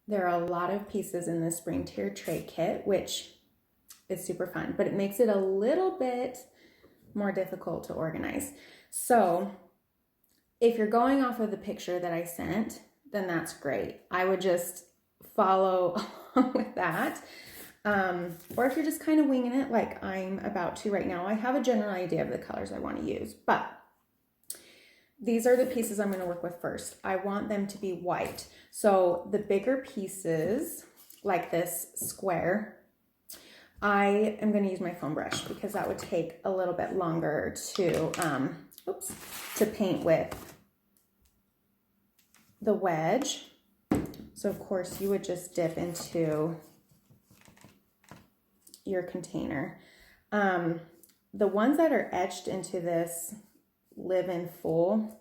There are a lot of pieces in this spring tier tray kit, which is super fun, but it makes it a little bit more difficult to organize. So if you're going off of the picture that I sent, then that's great. I would just follow along with that. Or if you're just kind of winging it like I'm about to right now, I have a general idea of the colors I want to use, but these are the pieces I'm going to work with first. I want them to be white. So the bigger pieces, like this square, I am going to use my foam brush because that would take a little bit longer to paint with the wedge. So of course you would just dip into your container. The ones that are etched into this Live in Full,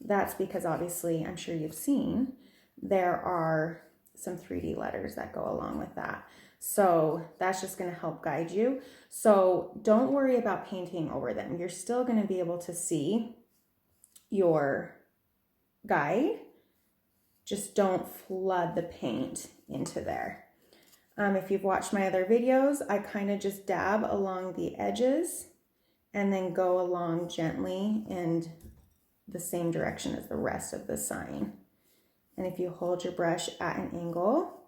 that's because obviously I'm sure you've seen there are some 3D letters that go along with that. So that's just going to help guide you. So don't worry about painting over them. You're still going to be able to see your guide. Just don't flood the paint into there. If you've watched my other videos, I kind of just dab along the edges and then go along gently in the same direction as the rest of the sign. And if you hold your brush at an angle,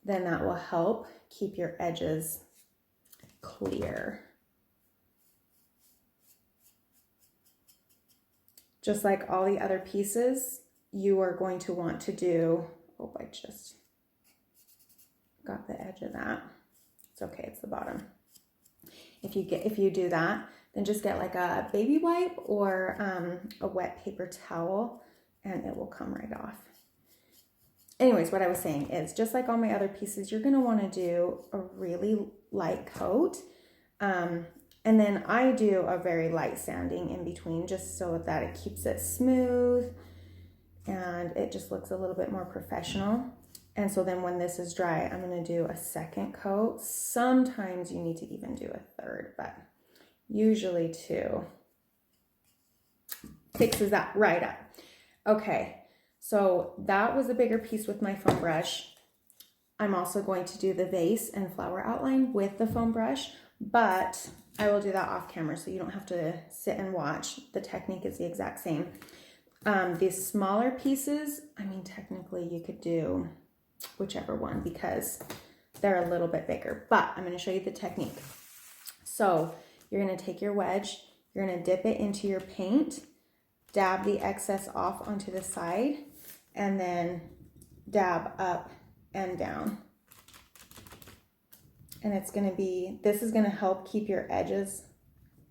then that will help keep your edges clear. Just like all the other pieces, you are going to want to do, oh, I just got the edge of that. It's okay, it's the bottom. If you do that, then just get like a baby wipe or a wet paper towel and it will come right off. Anyways, what I was saying is just like all my other pieces, you're gonna wanna do a really light coat. And then I do a very light sanding in between just so that it keeps it smooth and it just looks a little bit more professional. And so then when this is dry, I'm gonna do a second coat. Sometimes you need to even do a third, but usually two fixes that right up. Okay, so that was a bigger piece with my foam brush. I'm also going to do the vase and flower outline with the foam brush, but I will do that off camera so you don't have to sit and watch. The technique is the exact same. These smaller pieces, I mean, technically you could do whichever one because they're a little bit bigger, but I'm going to show you the technique. So you're going to take your wedge, you're going to dip it into your paint, dab the excess off onto the side, and then dab up and down. And it's going to be, this is going to help keep your edges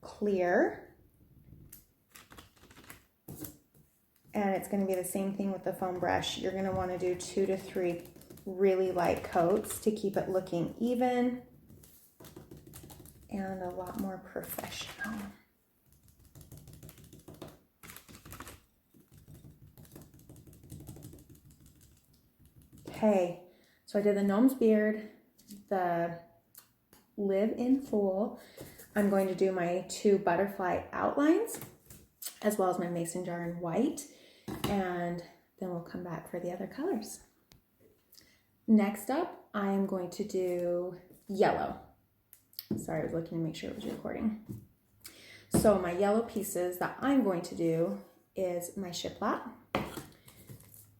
clear. And it's going to be the same thing with the foam brush. You're going to want to do 2 to 3 really light coats to keep it looking even and a lot more professional. Okay, so I did the gnome's beard, the Live in Full. I'm going to do my 2 butterfly outlines as well as my mason jar in white, and then we'll come back for the other colors. Next up, I am going to do yellow. Sorry, I was looking to make sure it was recording. So my yellow pieces that I'm going to do is my shiplap,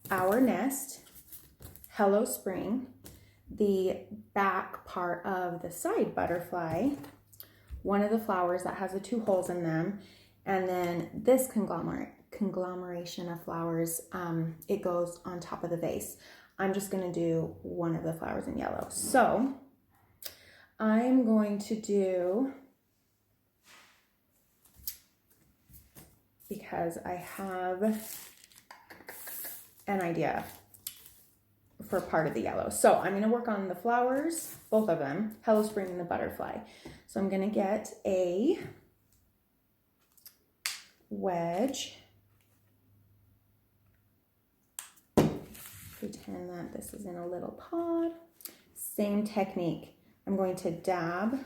Our Nest, Hello Spring, the back part of the side butterfly, one of the flowers that has the 2 holes in them, and then this conglomeration of flowers, it goes on top of the vase. I'm just going to do one of the flowers in yellow. So I'm going to do, because I have an idea for part of the yellow. So I'm going to work on the flowers, both of them, Hello Spring and the butterfly. So I'm going to get a wedge, pretend that this is in a little pod. Same technique. I'm going to dab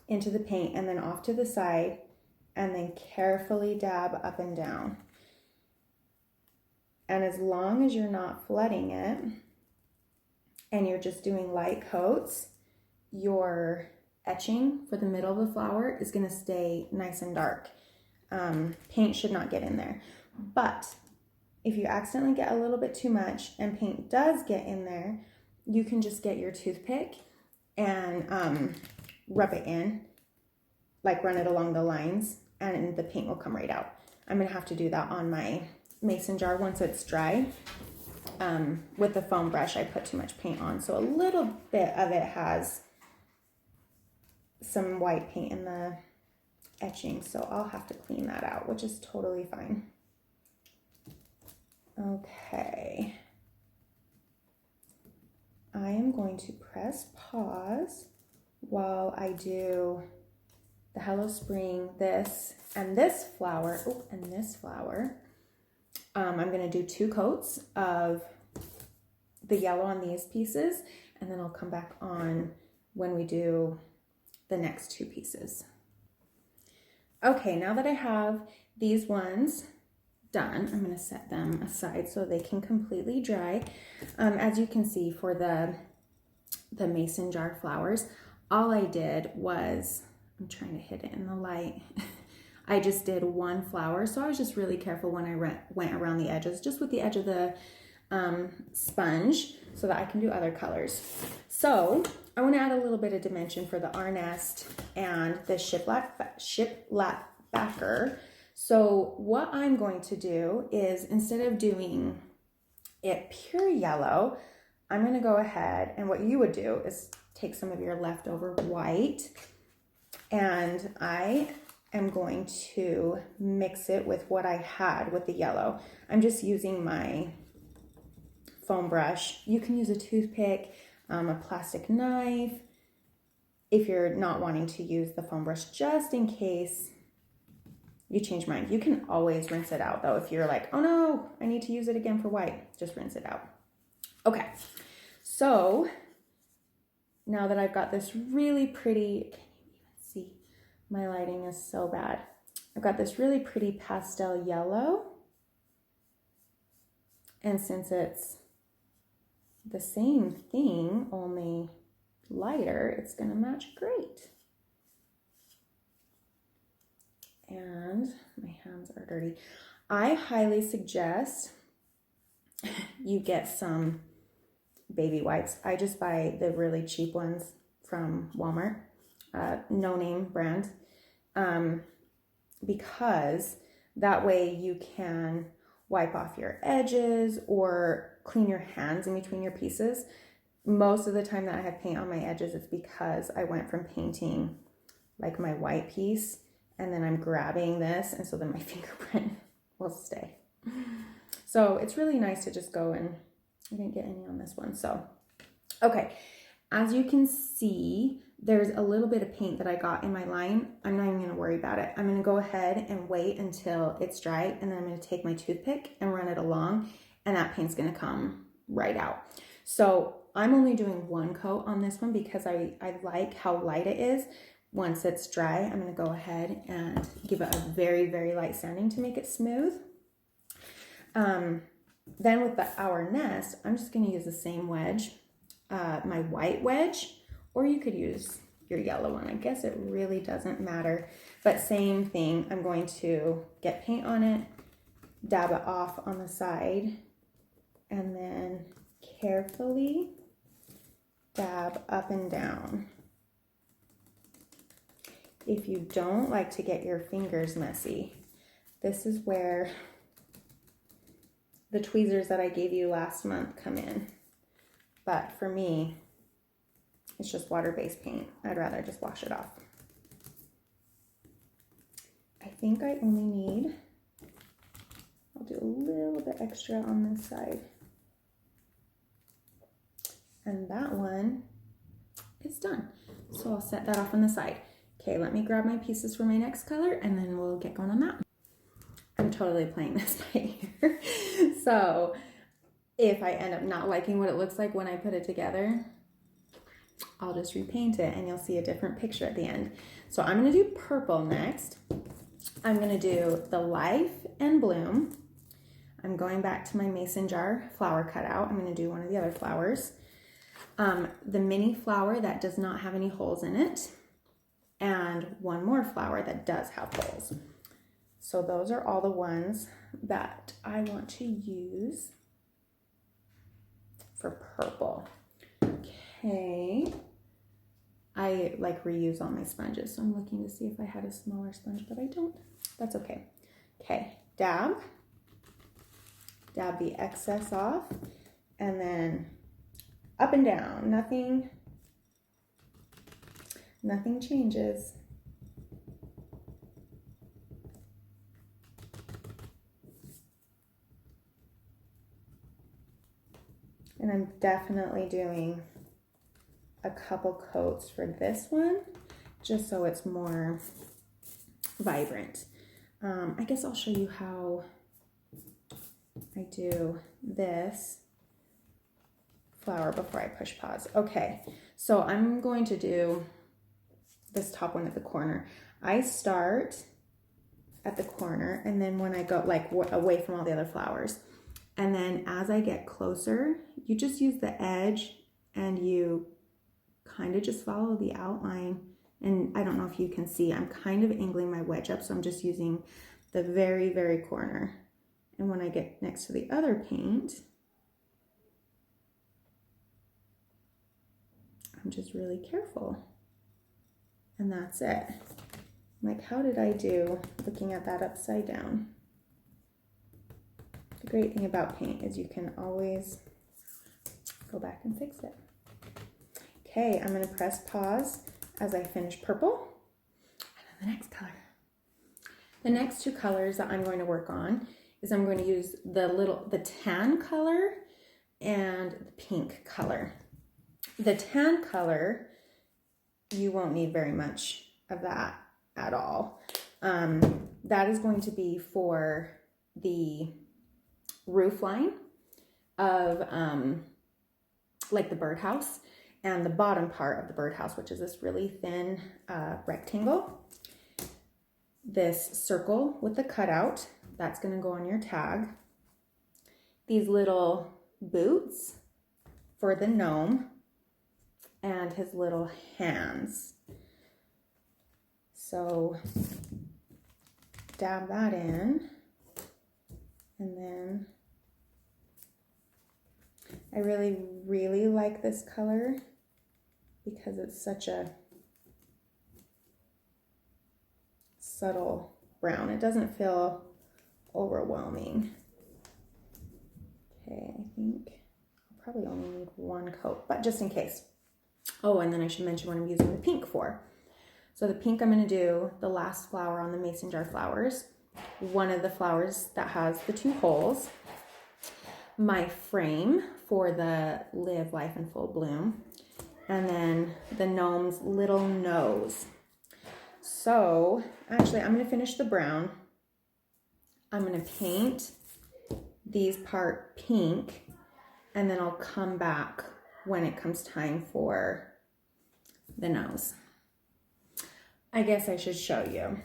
into the paint and then off to the side and then carefully dab up and down. And as long as you're not flooding it and you're just doing light coats, your etching for the middle of the flower is going to stay nice and dark. Paint should not get in there. But if you accidentally get a little bit too much and paint does get in there, you can just get your toothpick and rub it in, like run it along the lines, and the paint will come right out. I'm gonna have to do that on my mason jar once it's dry. With the foam brush, I put too much paint on, so a little bit of it has some white paint in the etching, so I'll have to clean that out, which is totally fine. Okay. I am going to press pause while I do the Hello Spring, this and this flower. Oh, and this flower. I'm going to do 2 coats of the yellow on these pieces, and then I'll come back on when we do the next 2 pieces. Okay, now that I have these ones done, I'm going to set them aside so they can completely dry. As you can see, for the mason jar flowers, all I did was, I'm trying to hit it in the light, I just did 1 flower, so I was just really careful when I went around the edges, just with the edge of the sponge, so that I can do other colors. So I want to add a little bit of dimension for the Arnest and the shiplap backer. So what I'm going to do is, instead of doing it pure yellow, I'm going to go ahead, and what you would do is take some of your leftover white, and I am going to mix it with what I had with the yellow. I'm just using my foam brush. You can use a toothpick, a plastic knife, if you're not wanting to use the foam brush, just in case you change your mind. You can always rinse it out though. If you're like, oh no, I need to use it again for white, just rinse it out. Okay, so now that I've got this really pretty, can you even see? My lighting is so bad. I've got this really pretty pastel yellow. And since it's the same thing, only lighter, it's gonna match great. And my hands are dirty. I highly suggest you get some baby wipes. I just buy the really cheap ones from Walmart, no name brand, because that way you can wipe off your edges or clean your hands in between your pieces. Most of the time that I have paint on my edges, it's because I went from painting like my white piece and then I'm grabbing this, and so then my fingerprint will stay. So it's really nice to just go, and I didn't get any on this one. So, okay, as you can see, there's a little bit of paint that I got in my line. I'm not even gonna worry about it. I'm gonna go ahead and wait until it's dry, and then I'm gonna take my toothpick and run it along, and that paint's gonna come right out. So I'm only doing 1 coat on this one because I like how light it is. Once it's dry, I'm gonna go ahead and give it a very, very light sanding to make it smooth. Then with our nest, I'm just gonna use the same wedge, my white wedge, or you could use your yellow one. I guess it really doesn't matter, but same thing. I'm going to get paint on it, dab it off on the side, and then carefully dab up and down. If you don't like to get your fingers messy, this is where the tweezers that I gave you last month come in. But for me, it's just water-based paint. I'd rather just wash it off. I think I only need, I'll do a little bit extra on this side. And that one is done. So I'll set that off on the side. Okay, let me grab my pieces for my next color, and then we'll get going on that. I'm totally playing this by ear. So if I end up not liking what it looks like when I put it together, I'll just repaint it and you'll see a different picture at the end. So I'm gonna do purple next. I'm gonna do the Life and Bloom. I'm going back to my mason jar flower cutout. I'm going to do one of the other flowers. The mini flower that does not have any holes in it, and one more flower that does have holes. So those are all the ones that I want to use for purple. Okay. I like reuse all my sponges, so I'm looking to see if I had a smaller sponge, but I don't. That's okay. Okay, dab the excess off, and then up and down. Nothing changes. And I'm definitely doing a couple coats for this one, just so it's more vibrant. I guess I'll show you how I do this flower before I push pause. Okay, so I'm going to do this top one at the corner. I start at the corner, and then when I go like away from all the other flowers, and then as I get closer, you just use the edge and you kind of just follow the outline. And I don't know if you can see, I'm kind of angling my wedge up, so I'm just using the very, very corner. And when I get next to the other paint, I'm just really careful. And that's it. I'm like, how did I do looking at that upside down? The great thing about paint is you can always go back and fix it. Okay, I'm gonna press pause as I finish purple. And then the next color. The next two colors that I'm going to work on is I'm going to use the tan color and the pink color. The tan color, you won't need very much of that at all. That is going to be for the roof line of like the birdhouse, and the bottom part of the birdhouse, which is this really thin rectangle. This circle with the cutout, that's going to go on your tag. These little boots for the gnome, and his little hands. So dab that in, and then I really, really like this color because it's such a subtle brown. It doesn't feel overwhelming. Okay, I think I'll probably only need one coat, but just in case. Oh, and then I should mention what I'm using the pink for. So the pink, I'm going to do the last flower on the mason jar flowers, one of the flowers that has the two holes, my frame for the Live Life in Full Bloom, and then the gnome's little nose. So actually I'm going to finish the brown. I'm going to paint these part pink, and then I'll come back when it comes time for the nose. I guess I should show you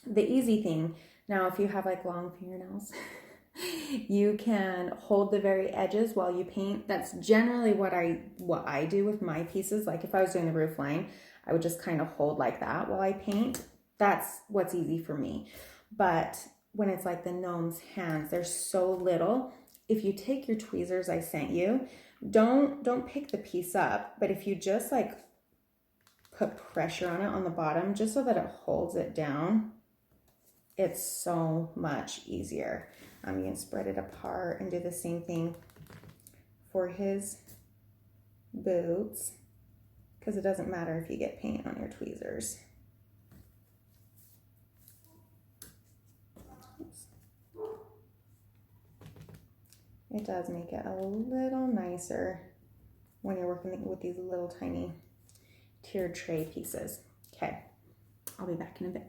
the easy thing. Now, if you have like long fingernails, you can hold the very edges while you paint. That's generally what I do with my pieces. Like if I was doing the roof line, I would just kind of hold like that while I paint. That's what's easy for me. But when it's like the gnome's hands, there's so little. If you take your tweezers I sent you, don't pick the piece up, but if you just like put pressure on it on the bottom just so that it holds it down, it's so much easier. You can spread it apart and do the same thing for his boots, because it doesn't matter if you get paint on your tweezers. Oops. It does make it a little nicer when you're working with these little tiny tiered tray pieces. Okay, I'll be back in a bit.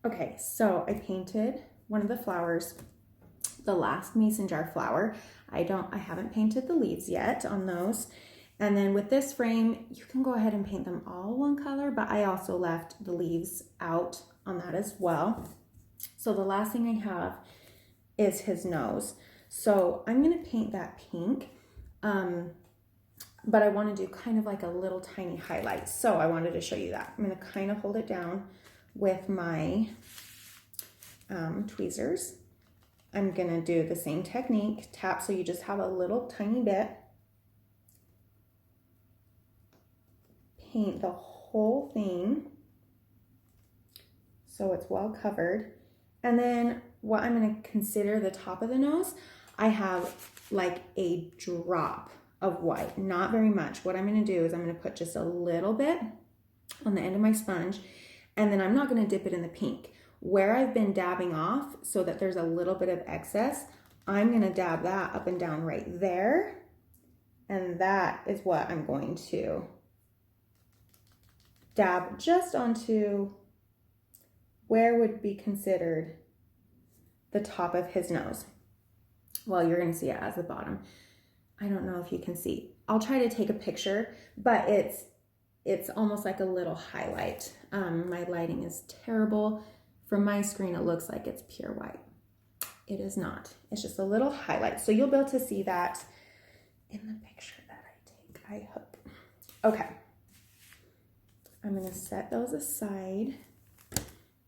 Okay, so I painted one of the flowers, the last mason jar flower. I haven't painted the leaves yet on those. And then with this frame, you can go ahead and paint them all one color, but I also left the leaves out on that as well. So the last thing I have is his nose. So I'm gonna paint that pink, but I wanna do kind of like a little tiny highlight. So I wanted to show you that. I'm gonna kind of hold it down with my tweezers. I'm gonna do the same technique, tap so you just have a little tiny bit. Paint the whole thing so it's well covered. And then what I'm gonna consider the top of the nose, I have like a drop of white, not very much. What I'm gonna do is I'm gonna put just a little bit on the end of my sponge, and then I'm not gonna dip it in the pink. Where I've been dabbing off so that there's a little bit of excess, I'm gonna dab that up and down right there. And that is what I'm going to dab just onto where would be considered the top of his nose. Well, you're gonna see it as the bottom. I don't know if you can see. I'll try to take a picture, but it's almost like a little highlight. My lighting is terrible. From my screen, it looks like it's pure white. It is not. It's just a little highlight. So you'll be able to see that in the picture that I take, I hope. Okay. I'm gonna set those aside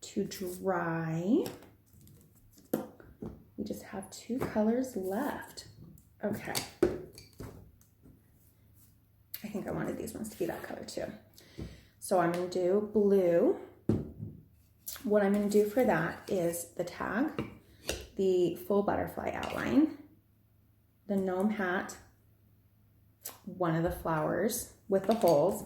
to dry. We just have 2 colors left. Okay. I think I wanted these ones to be that color too. So I'm gonna do blue. What I'm gonna do for that is the tag, the full butterfly outline, the gnome hat, one of the flowers with the holes,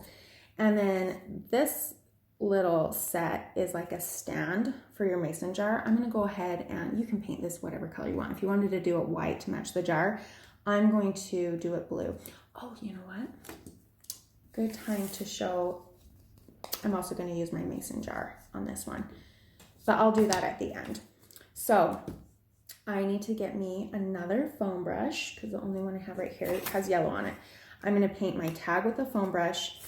and then this little set is like a stand for your mason jar. I'm gonna go ahead and you can paint this whatever color you want. If you wanted to do it white to match the jar, I'm going to do it blue. Oh, you know what? Good time to show, I'm also gonna use my mason jar on this one, but I'll do that at the end. So I need to get me another foam brush because the only one I have right here has yellow on it. I'm gonna paint my tag with a foam brush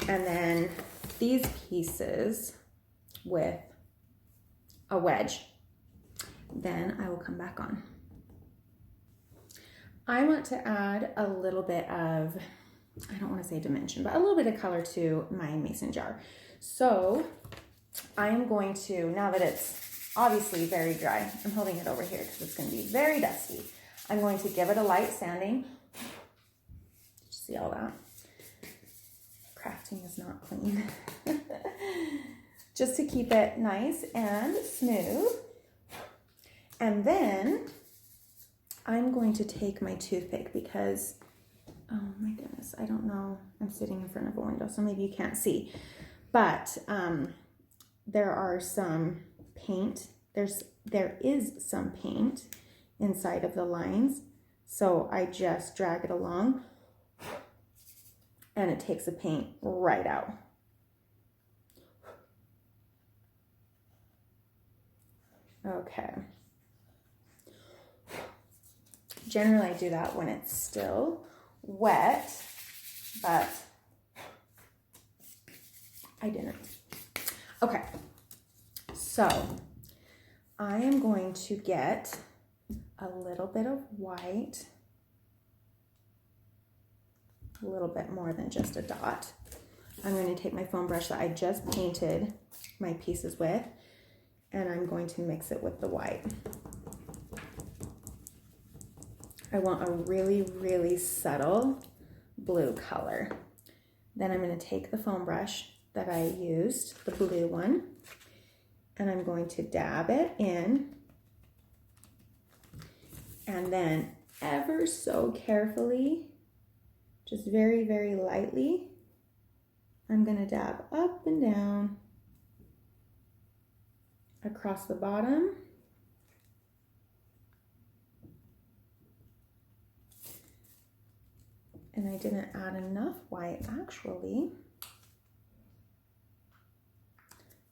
and then these pieces with a wedge. Then I will come back on. I want to add a little bit of, I don't want to say dimension, but a little bit of color to my mason jar. So I am going to, now that it's obviously very dry, I'm holding it over here because it's going to be very dusty. I'm going to give it a light sanding. See all that? Crafting is not clean. Just to keep it nice and smooth. And then I'm going to take my toothpick because, oh my goodness, I don't know. I'm sitting in front of a window, so maybe you can't see. But there are some paint. There is some paint inside of the lines. So I just drag it along and it takes the paint right out. Okay. Generally I do that when it's still wet, but I didn't. Okay, so I am going to get a little bit of white, a little bit more than just a dot. I'm going to take my foam brush that I just painted my pieces with, and I'm going to mix it with the white. I want a really, really subtle blue color. Then I'm going to take the foam brush that I used, the blue one, and I'm going to dab it in, and then ever so carefully, just very, very lightly, I'm going to dab up and down across the bottom. And I didn't add enough white actually.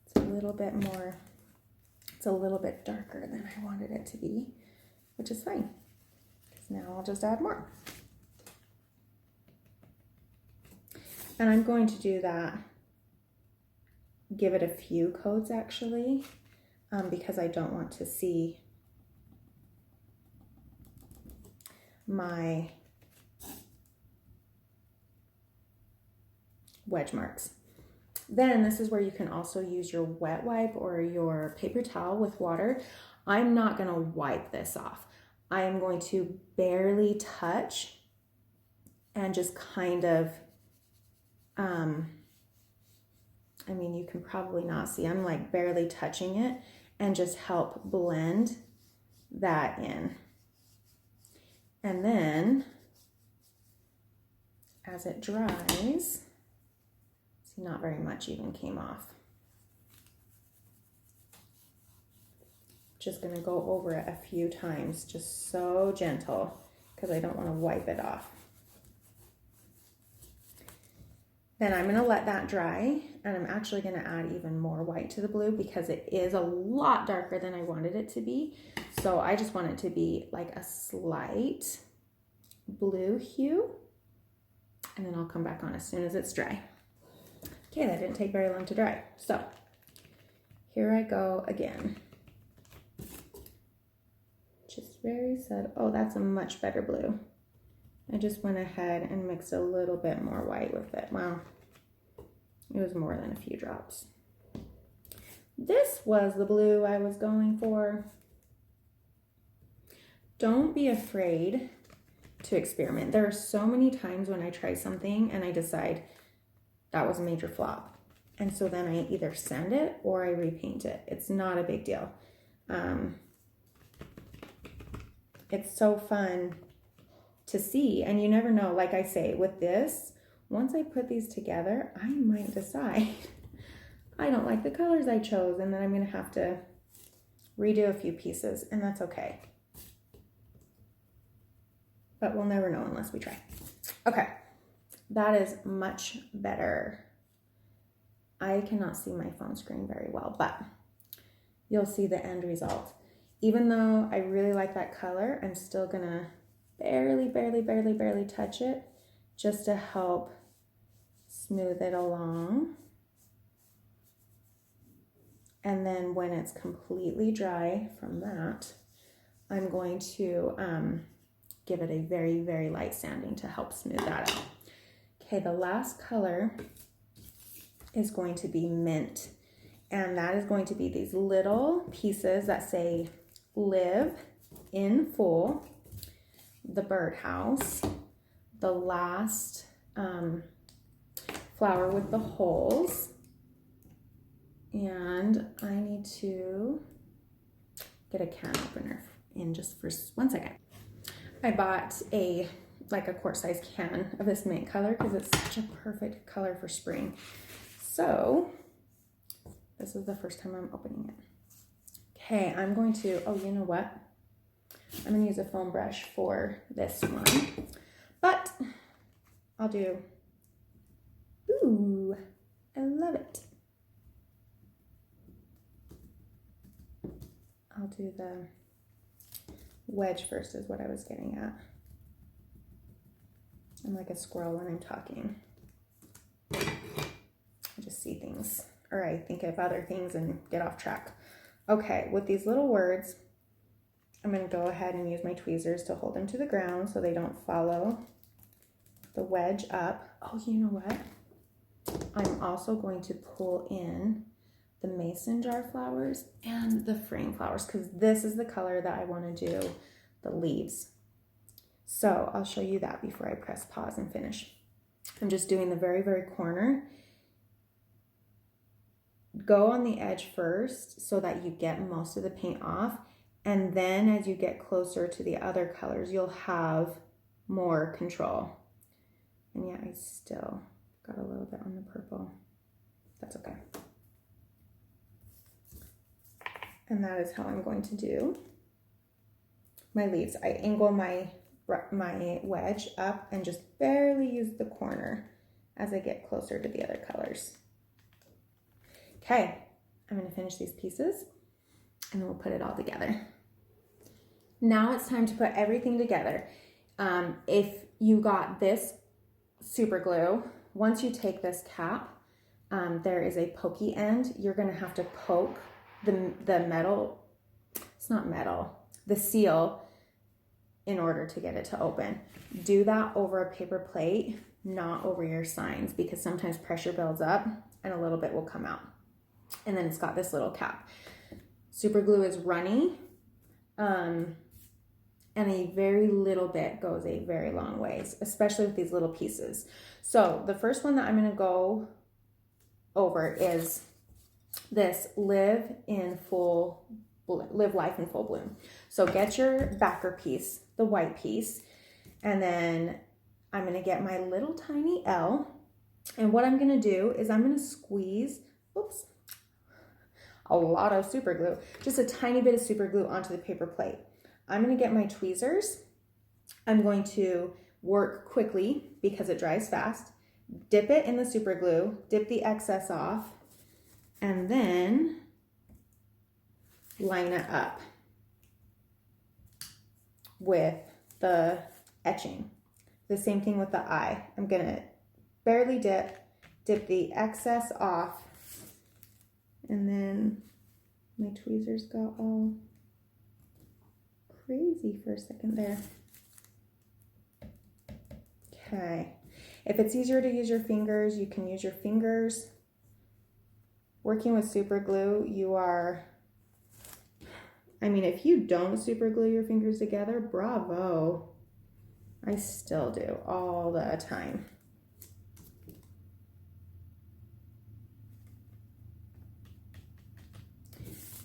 It's a little bit more, it's a little bit darker than I wanted it to be, which is fine, because now I'll just add more. And I'm going to do that, give it a few coats actually, because I don't want to see my wedge marks. Then this is where you can also use your wet wipe or your paper towel with water. I'm not going to wipe this off. I am going to barely touch and just kind of, I mean, you can probably not see, I'm like barely touching it and just help blend that in. And then as it dries, see, not very much even came off. Just gonna go over it a few times, just so gentle, because I don't want to wipe it off. Then I'm gonna let that dry, and I'm actually gonna add even more white to the blue because it is a lot darker than I wanted it to be. So I just want it to be like a slight blue hue, and then I'll come back on as soon as it's dry. Okay, that didn't take very long to dry. So here I go again. Just very subtle. Oh, that's a much better blue. I just went ahead and mixed a little bit more white with it. Wow, it was more than a few drops. This was the blue I was going for. Don't be afraid to experiment. There are so many times when I try something and I decide that was a major flop. And so then I either send it or I repaint it. It's not a big deal. It's so fun to see, and you never know. Like I say, with this, once I put these together, I might decide I don't like the colors I chose, and then I'm going to have to redo a few pieces, and that's okay. But we'll never know unless we try. Okay, that is much better. I cannot see my phone screen very well, but you'll see the end result. Even though I really like that color, I'm still gonna barely touch it just to help smooth it along. And then when it's completely dry from that, I'm going to give it a very light sanding to help smooth that out. Okay, the last color is going to be mint. And that is going to be these little pieces that say Live in Full, the birdhouse, the last flower with the holes, and I need to get a can opener in just for 1 second. I bought a quart-size can of this mint color because it's such a perfect color for spring. So this is the first time I'm opening it. Okay, I'm going to, oh, you know what? I'm going to use a foam brush for this one, but I'll do, ooh, I love it. I'll do the wedge first is what I was getting at. I'm like a squirrel when I'm talking. I just see things, or I think of other things and get off track. Okay, with these little words, I'm going to go ahead and use my tweezers to hold them to the ground so they don't follow the wedge up. Oh, you know what? I'm also going to pull in the mason jar flowers and the frame flowers because this is the color that I want to do the leaves. So I'll show you that before I press pause and finish. I'm just doing the very corner. Go on the edge first so that you get most of the paint off, and then as you get closer to the other colors, you'll have more control. And yeah, I still got a little bit on the purple. That's okay. And that is how I'm going to do my leaves. I angle my wedge up and just barely use the corner as I get closer to the other colors. Okay, I'm going to finish these pieces and then we'll put it all together. Now it's time to put everything together. If you got this super glue, once you take this cap, there is a pokey end. You're going to have to poke the metal, it's not metal, the seal in order to get it to open. Do that over a paper plate, not over your signs, because sometimes pressure builds up and a little bit will come out. And then it's got this little cap. Super glue is runny, and a very little bit goes a very long ways, especially with these little pieces. So the first one that I'm going to go over is this Live Life in Full Bloom. So get your backer piece, the white piece, and then I'm going to get my little tiny L, and what I'm going to do is I'm going to squeeze, a lot of super glue, just a tiny bit of super glue onto the paper plate. I'm going to get my tweezers. I'm going to work quickly because it dries fast. Dip it in the super glue, dip the excess off, and then line it up with the etching. The same thing with the eye. I'm going to barely dip the excess off, and then my tweezers got all crazy for a second there. Okay. If it's easier to use your fingers, you can use your fingers. Working with super glue, if you don't super glue your fingers together, bravo. I still do all the time.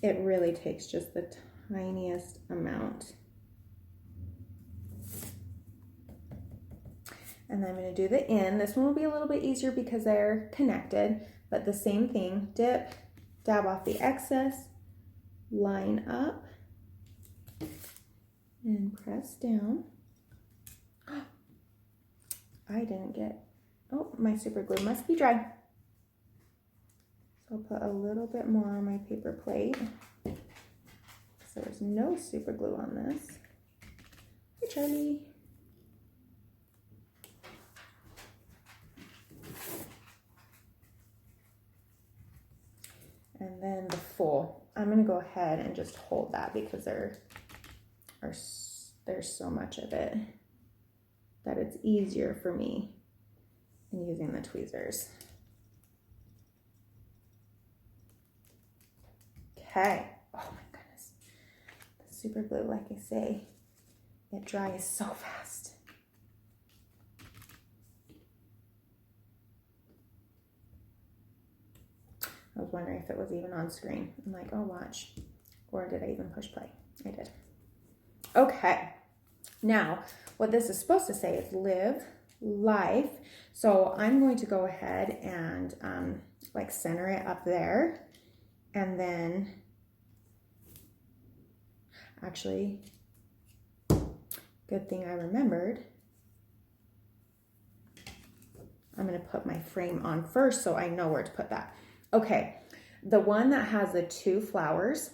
It really takes just the tiniest amount. And then I'm going to do the in. This one will be a little bit easier because they're connected, but the same thing. Dip, dab off the excess, line up, and press down. I didn't get, my super glue must be dry. So I'll put a little bit more on my paper plate. So there's no super glue on this. Hi, Charlie. And then the full. I'm going to go ahead and just hold that because there's so much of it that it's easier for me in using the tweezers. Okay. Oh my goodness. The super glue, like I say, it dries so fast. I was wondering if it was even on screen. I'm like, oh, watch. Or did I even push play? I did. Okay. Now, what this is supposed to say is live life. So I'm going to go ahead and center it up there. And then, actually, good thing I remembered. I'm going to put my frame on first so I know where to put that. Okay, the one that has the 2 flowers,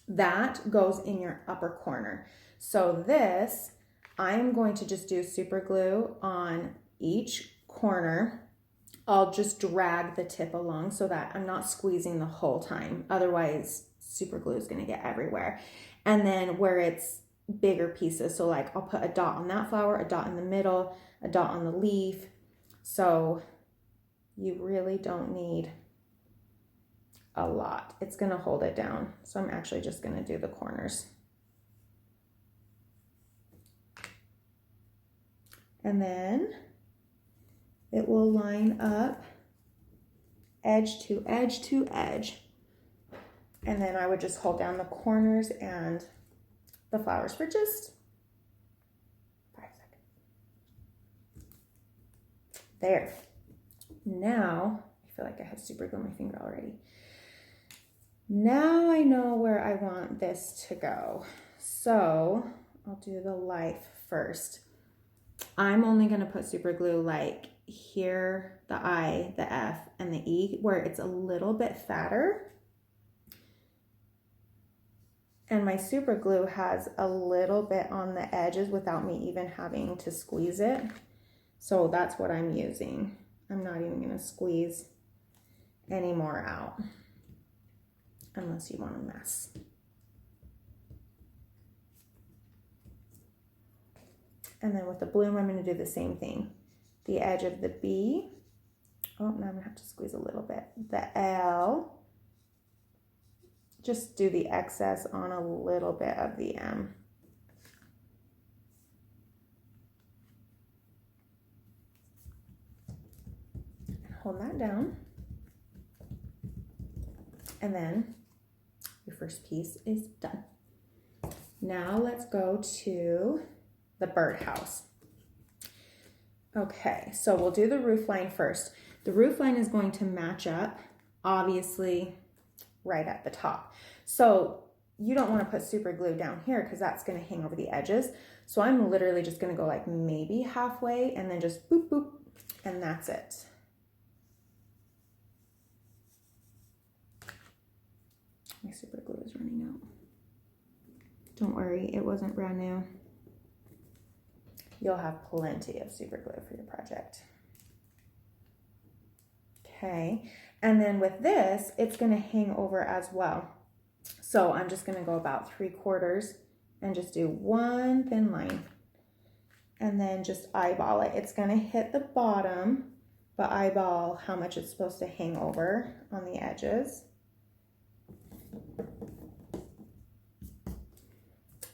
that goes in your upper corner. So this, I'm going to just do super glue on each corner. I'll just drag the tip along so that I'm not squeezing the whole time. Otherwise, super glue is going to get everywhere. And then where it's bigger pieces, so like I'll put a dot on that flower, a dot in the middle, a dot on the leaf. So you really don't need a lot. It's going to hold it down. So I'm actually just going to do the corners. And then it will line up edge to edge to edge. And then I would just hold down the corners and the flowers for just 5 seconds. There. Now, I feel like I have super glue on my finger already. Now I know where I want this to go. So I'll do the life first. I'm only going to put super glue like here, the I, the F, and the E, where it's a little bit fatter. And my super glue has a little bit on the edges without me even having to squeeze it. So that's what I'm using. I'm not even going to squeeze any more out unless you want a mess. And then with the bloom, I'm going to do the same thing. The edge of the B. Oh, now I'm going to have to squeeze a little bit. The L. Just do the excess on a little bit of the M. Hold that down. And then your first piece is done. Now let's go to the birdhouse. Okay, so we'll do the roof line first. The roof line is going to match up, obviously, right at the top. So you don't want to put super glue down here because that's going to hang over the edges. So I'm literally just going to go like maybe halfway and then just boop, boop, and that's it. My super glue is running out. Don't worry, it wasn't brand new. You'll have plenty of super glue for your project. Okay, and then with this, it's gonna hang over as well. So I'm just gonna go about 3/4 and just do one thin line. And then just eyeball it. It's gonna hit the bottom, but eyeball how much it's supposed to hang over on the edges.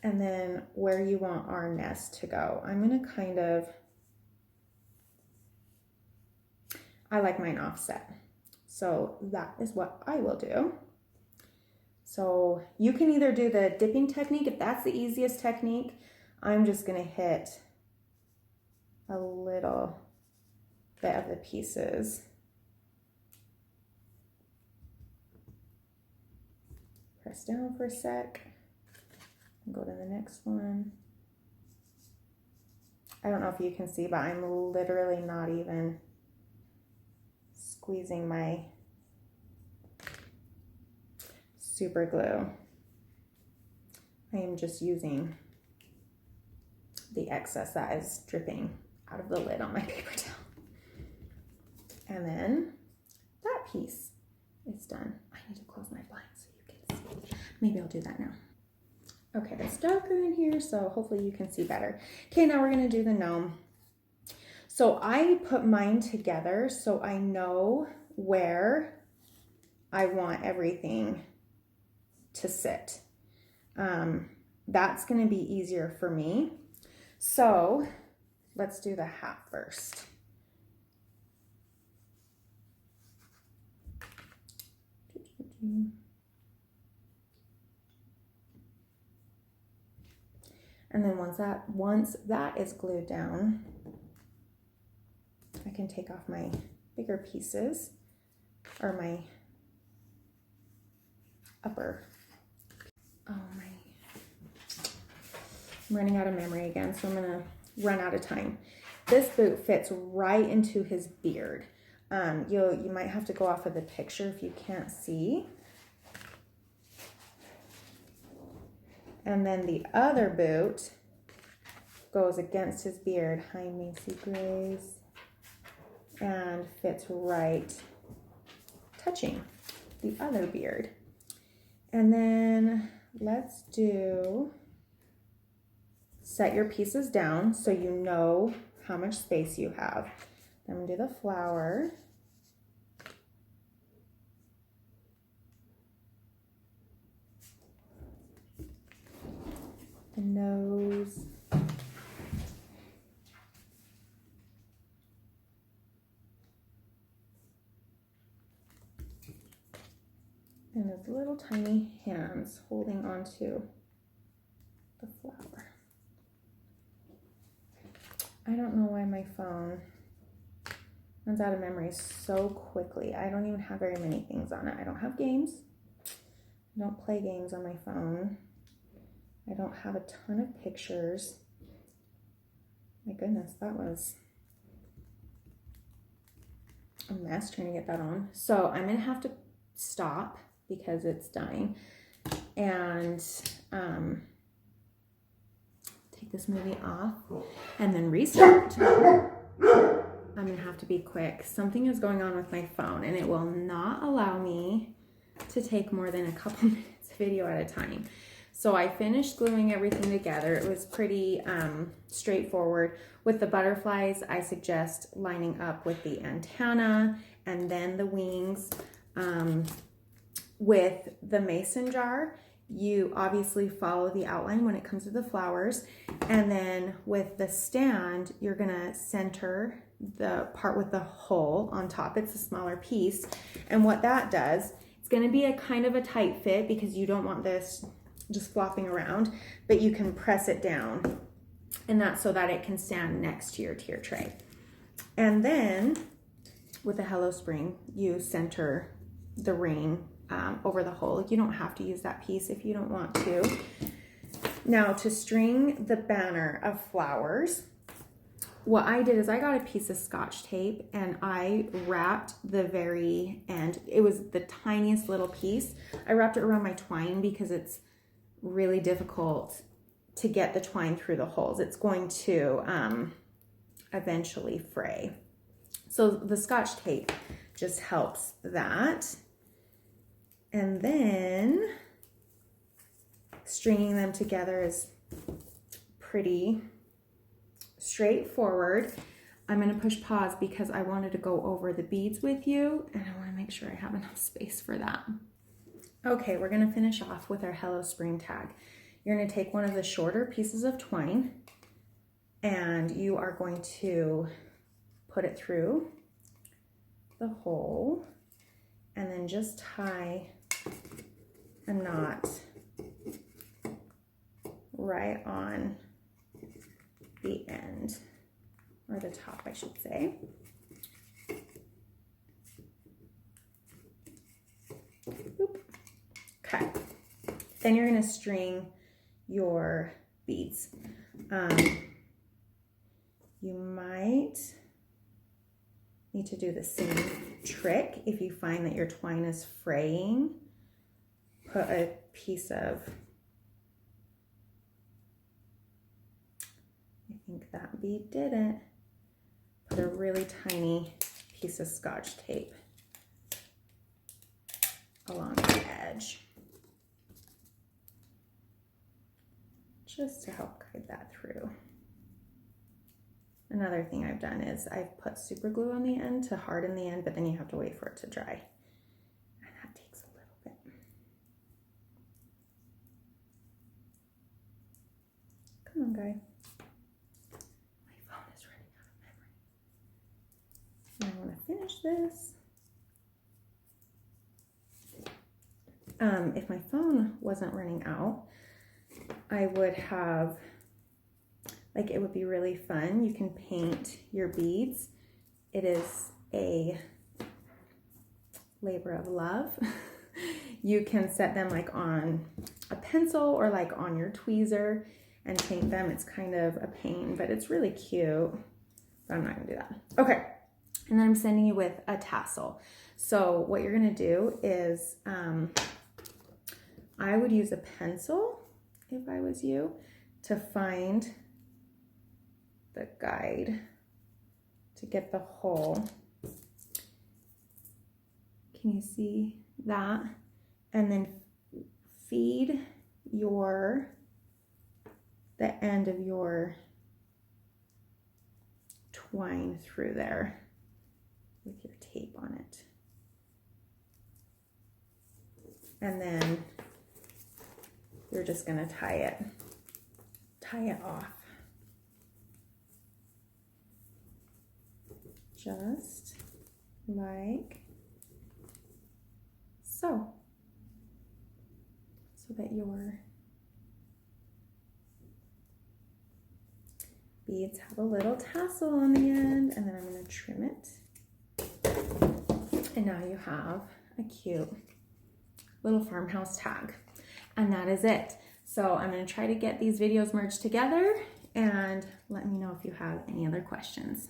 And then where you want our nest to go. I'm gonna kind of, I like mine offset. So that is what I will do. So you can either do the dipping technique if that's the easiest technique. I'm just gonna hit a little bit of the pieces. Press down for a sec. Go to the next one. I don't know if you can see, but I'm literally not even squeezing my super glue. I am just using the excess that is dripping out of the lid on my paper towel. And then that piece is done. I need to close my blinds so you can see. Maybe I'll do that now. Okay, it's darker in here, so hopefully you can see better. Okay, now we're gonna do the gnome. So I put mine together so I know where I want everything to sit. That's gonna be easier for me. So let's do the hat first. And then once that is glued down, I can take off my bigger pieces or my upper. Oh my, I'm running out of memory again, so I'm gonna run out of time. This boot fits right into his beard. You might have to go off of the picture if you can't see. And then the other boot goes against his beard. Hi, Macy Grace. And fits right, touching the other beard. And then let's do, set your pieces down so you know how much space you have. I'm gonna do the flower. The nose. And his little tiny hands holding onto the flower. I don't know why my phone runs out of memory so quickly. I don't even have very many things on it. I don't have games. I don't play games on my phone. I don't have a ton of pictures. My goodness, that was a mess trying to get that on. So I'm gonna have to stop because it's dying and take this movie off and then restart. I'm gonna have to be quick. Something is going on with my phone and it will not allow me to take more than a couple minutes video at a time. So I finished gluing everything together. It was pretty straightforward. With the butterflies, I suggest lining up with the antenna and then the wings. With the mason jar, you obviously follow the outline when it comes to the flowers. And then with the stand, you're gonna center the part with the hole on top. It's a smaller piece. And what that does, it's gonna be a kind of a tight fit because you don't want this just flopping around, but you can press it down, and that's so that it can stand next to your tier tray. And then with the Hello Spring, you center the ring over the hole. You don't have to use that piece if you don't want to. Now to string the banner of flowers, what I did is I got a piece of Scotch tape and I wrapped the very end. It was the tiniest little piece. I wrapped it around my twine because it's really difficult to get the twine through the holes. It's going to eventually fray. So the Scotch tape just helps that. And then stringing them together is pretty straightforward. I'm going to push pause because I wanted to go over the beads with you, and I want to make sure I have enough space for that. Okay, we're going to finish off with our Hello Spring tag. You're going to take one of the shorter pieces of twine and you are going to put it through the hole and then just tie a knot right on the end, or the top, I should say. Oop. Okay, then you're going to string your beads. You might need to do the same trick if you find that your twine is fraying. Put a piece of, I think that bead didn't, put a really tiny piece of Scotch tape along the edge, just to help guide that through. Another thing I've done is I've put super glue on the end to harden the end, but then you have to wait for it to dry. And that takes a little bit. Come on, guy. My phone is running out of memory. And I want to finish this. If my phone wasn't running out, I would have, like, it would be really fun. You can paint your beads. It is a labor of love. You can set them like on a pencil or like on your tweezer and paint them. It's kind of a pain, but it's really cute. But I'm not gonna do that. Okay, and then I'm sending you with a tassel. So what you're gonna do is, I would use a pencil if I was you to find the guide to get the hole. Can you see that? And then feed the end of your twine through there with your tape on it. And then you're just gonna tie it off. Just like so. So that your beads have a little tassel on the end, and then I'm gonna trim it. And now you have a cute little farmhouse tag. And that is it. So I'm gonna try to get these videos merged together, and let me know if you have any other questions.